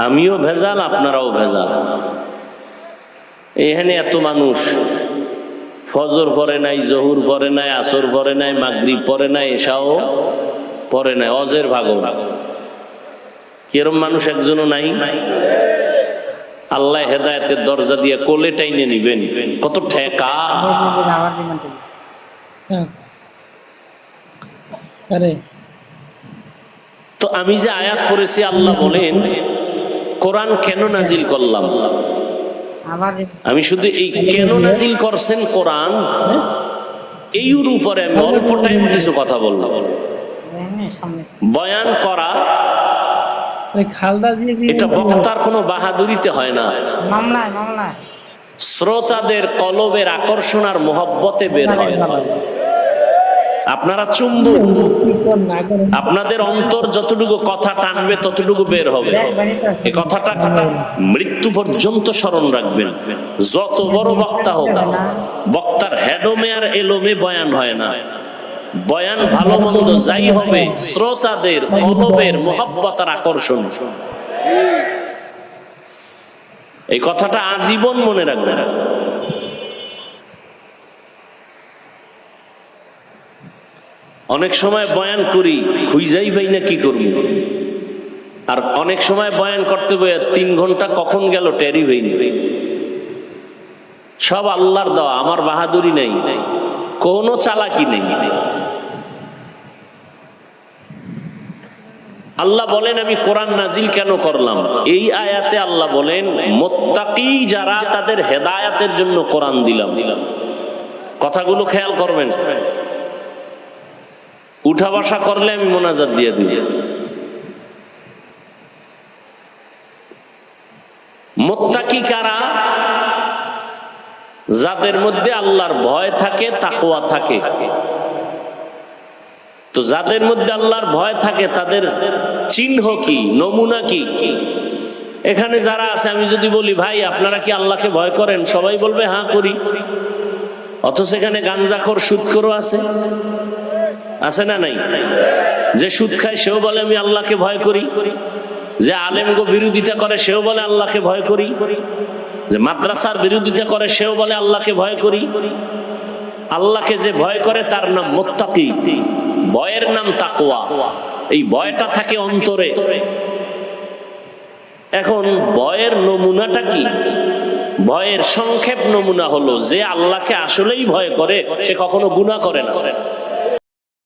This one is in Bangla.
আমিও ভেজাল, আপনারাও ভেজাল। এখানে এত মানুষ ফজর পড়ে নাই, জহুর পড়ে নাই, আসর পড়ে নাই, মাগরিব পড়ে নাই, এশাও পড়ে নাই, অজের ভাগও। কিরম মানুষ একজনও নাই? আল্লাহ হেদায়েতের দরজা দিয়ে কোলে টাইনে নিবেন, কত ঠেকা। তো আমি যে আয়াত পড়েছি, আল্লাহ বলেন কোরআন কেন নাজিল করলাম? আমি শুধু এই কেন নাজিল করছেন কোরআন, এইর উপরে আমি অল্প টাইম কিছু কথা বললাম। বয়ান করা এটা বক্তার কোনো বাহাদুরিতে হয় না, শ্রোতাদের কলবের আকর্ষণ আর মোহব্বতে বের হয়। আপনারা চুম্বক, আপনাদের অন্তর যতটুকু কথা টানবে ততটুকু বের হবে। এই কথাটা মৃত্যু পর্যন্ত স্মরণ রাখবেন। যত বড় বক্তা হোক, বক্তার হেডমে আর এলোমে বয়ান হয় না। বয়ান ভালো মন্দ যাই হবে, শ্রোতাদের কলবের মোহব্বত আর আকর্ষণ। এই কথাটা আজীবন মনে রাখবেন। অনেক সময় বয়ান করি খুঁজাই পাই না কি করবি, আর অনেক সময় বয়ান করতে বই 3 ঘন্টা কখন গেল টেরি হইনি। সব আল্লাহর দেওয়া, আমার বাহাদুরি নেই, কোনো চালাকি নেই। আল্লাহ বলেন আমি কোরআন নাজিল কেন করলাম? এই আয়াতে আল্লাহ বলেন মুত্তাকি যারা, তাদের হেদায়েতের জন্য কোরআন দিলাম। কথাগুলো খেয়াল করবেন, উঠা বসা করলে আমি মোনাজাত দিয়ে দিই। মুত্তাকি কারা? যাদের মধ্যে আল্লাহর ভয় থাকে, তাকওয়া থাকে। তো যাদের মধ্যে আল্লাহর ভয় থাকে তাদের চিহ্ন কি, নমুনা কি? এখানে যারা আছে, আমি যদি বলি ভাই আপনারা কি আল্লাহকে ভয় করেন, সবাই বলবে হ্যাঁ করি। অথচ এখানে গাঞ্জাখোর, সুদখোরও আছে, আছে না নাই? যে সুদ খায় সেও বলে আমি আল্লাহকে ভয় করি। যে আলেমগো বিরোধিতা করে সেও বলে আল্লাহকে ভয় করি। যে মাদ্রাসার বিরোধিতা করে সেও বলে আল্লাহকে ভয় করি। আল্লাহকে যে ভয় করে তার নাম মুত্তাকি, ভয়ের নাম তাকওয়া। এই ভয়টা থাকে অন্তরে। এখন ভয়ের নমুনাটা কি? ভয়ের সংক্ষেপ নমুনা হলো যে আল্লাহকে আসলেই ভয় করে সে কখনো গুনাহ করে না।